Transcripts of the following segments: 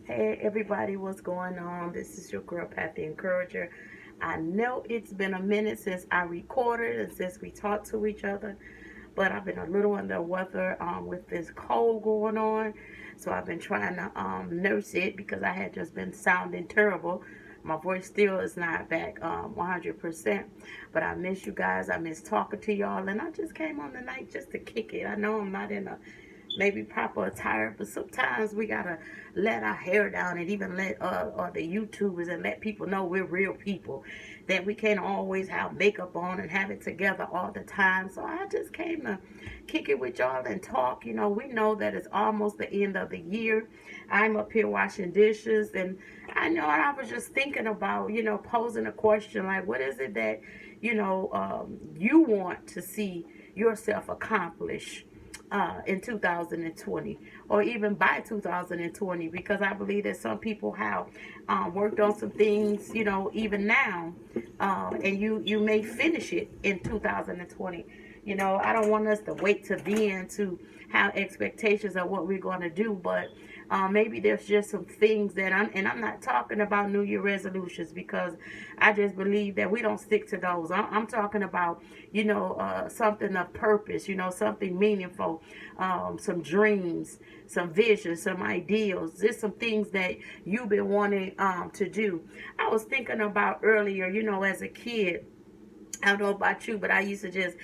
Hey everybody, what's going on? This is your girl Pat the Encourager. I know it's been a minute since I recorded and since we talked to each other, but I've been a little under the weather with this cold going on. So I've been trying to nurse it because I had just been sounding terrible. My voice still is not back 100%, but I miss you guys. I miss talking to y'all, and I just came on tonight just to kick it. I know I'm not in a maybe proper attire, but sometimes we gotta let our hair down and even let the YouTubers and let people know we're real people. That we can't always have makeup on and have it together all the time. So I just came to kick it with y'all and talk. We know that it's almost the end of the year. I'm up here washing dishes, and I was just thinking about posing a question like, what is it that you want to see yourself accomplish in 2020 or even by 2020, because I believe that some people have worked on some things even now, and you may finish it in 2020. I don't want us to wait to then to have expectations of what we're going to do, but maybe there's just some things that I'm not talking about New Year resolutions, because I just believe that we don't stick to those. I'm talking about, something of purpose, something meaningful, some dreams, some visions, some ideals. There's some things that you've been wanting to do. I was thinking about earlier, as a kid. I don't know about you, but I used to just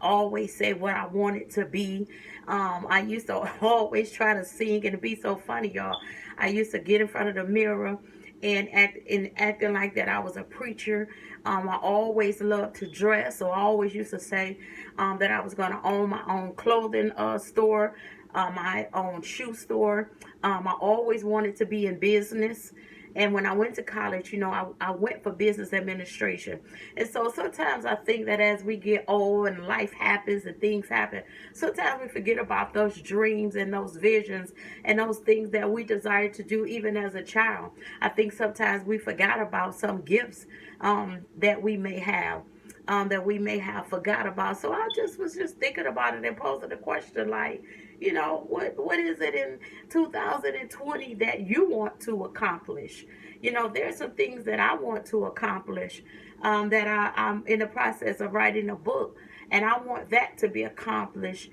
always say what I wanted to be. I used to always try to sing, and it'd be so funny, y'all. I used to get in front of the mirror and acting like that I was a preacher. I always loved to dress, so I always used to say that I was going to own my own clothing store, my own shoe store. I always wanted to be in business. And when I went to college, I went for business administration. And so sometimes I think that as we get old and life happens and things happen, sometimes we forget about those dreams and those visions and those things that we desire to do even as a child. I think sometimes we forgot about some gifts that we may have. That we may have forgot about. So I just was just thinking about it and posing a question like, what is it in 2020 that you want to accomplish? There's some things that I want to accomplish, that I'm in the process of writing a book, and I want that to be accomplished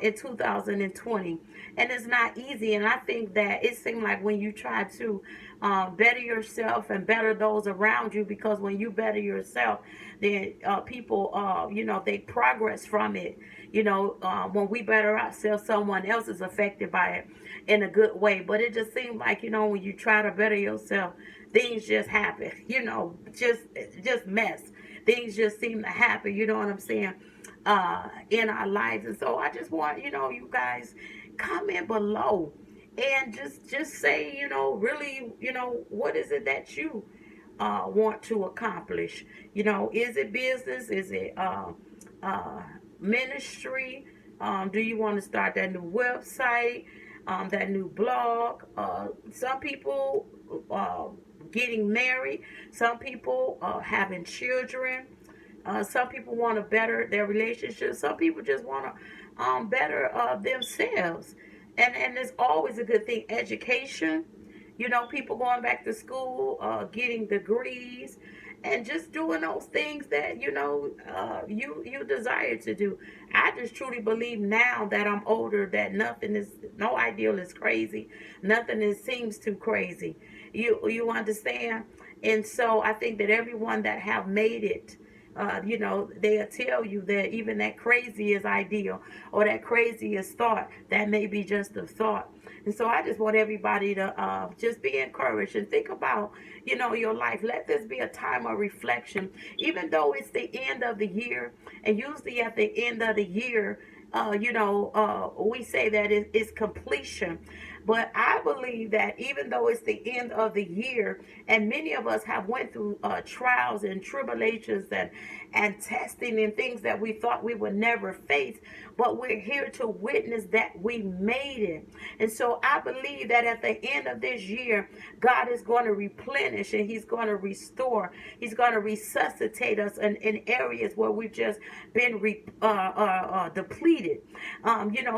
in 2020. And it's not easy, and I think that it seems like when you try to better yourself and better those around you, because when you better yourself, then people, they progress from it. When we better ourselves, someone else is affected by it in a good way. But it just seems like, when you try to better yourself, things just happen. Just mess. Things just seem to happen. You know what I'm saying? In our lives. And so I just want, you guys comment below and just say, really, what is it that you want to accomplish? Is it business? Is it uh, ministry? Do you want to start that new website, that new blog? Some people getting married. Some people having children. Some people want to better their relationship. Some people just want to better themselves. And it's always a good thing. Education, people going back to school, getting degrees, and just doing those things that you desire to do. I just truly believe now that I'm older that no ideal is crazy. Nothing seems too crazy. You understand? And so I think that everyone that have made it, they'll tell you that even that crazy is ideal, or that crazy is thought, that may be just a thought. And so I just want everybody to just be encouraged and think about, your life. Let this be a time of reflection, even though it's the end of the year. And usually at the end of the year, we say that it's completion. But I believe that even though it's the end of the year, and many of us have went through trials and tribulations and testing and things that we thought we would never face, but we're here to witness that we made it. And so I believe that at the end of this year, God is going to replenish and He's going to restore. He's going to resuscitate us in areas where we've just been depleted.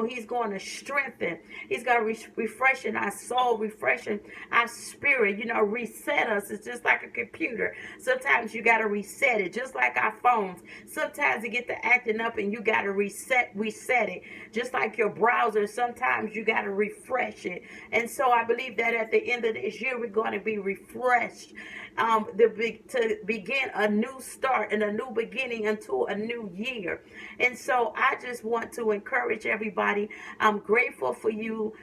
He's going to strengthen. He's going to refresh refreshing our soul, refreshing our spirit, reset us. It's just like a computer. Sometimes you got to reset it, just like our phones. Sometimes it get to acting up and you got to reset it. Just like your browser, sometimes you got to refresh it. And so I believe that at the end of this year, we're going to be refreshed to begin a new start and a new beginning into a new year. And so I just want to encourage everybody. I'm grateful for you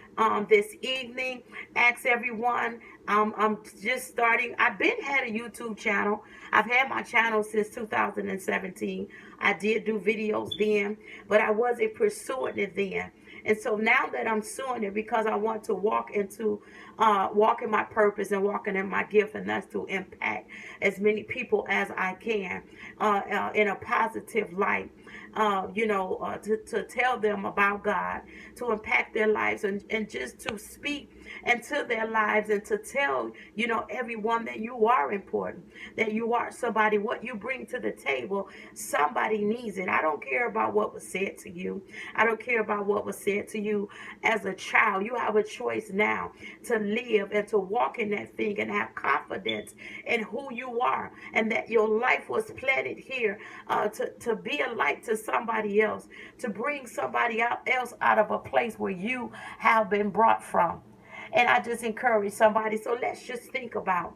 this evening. Ask everyone. I'm just starting. I've been had a YouTube channel. I've had my channel since 2017. I did do videos then, but I wasn't pursuing it then. And so now that I'm suing it, because I want to walk in my purpose and walking in my gift, and that's to impact as many people as I can in a positive light. To tell them about God, to impact their lives, and just to speak into their lives, and to tell, everyone that you are important, that you are somebody. What you bring to the table, somebody needs it. I don't care about what was said to you. I don't care about what was said to you as a child. You have a choice now to live and to walk in that thing and have confidence in who you are, and that your life was planted here to be a light to somebody else, to bring somebody else out of a place where you have been brought from. And I just encourage somebody. So let's just think about,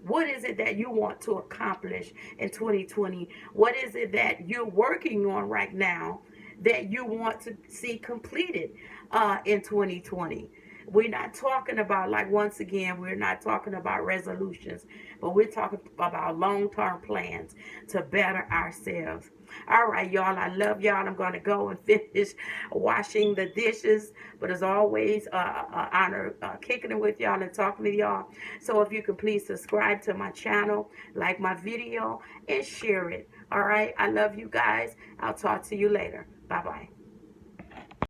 what is it that you want to accomplish in 2020? What is it that you're working on right now that you want to see completed in 2020? We're not talking about, like, once again, we're not talking about resolutions, but we're talking about long-term plans to better ourselves. All right, y'all, I love y'all. I'm going to go and finish washing the dishes. But as always, honor kicking it with y'all and talking to y'all. So if you could please subscribe to my channel, like my video, and share it. All right, I love you guys. I'll talk to you later. Bye-bye.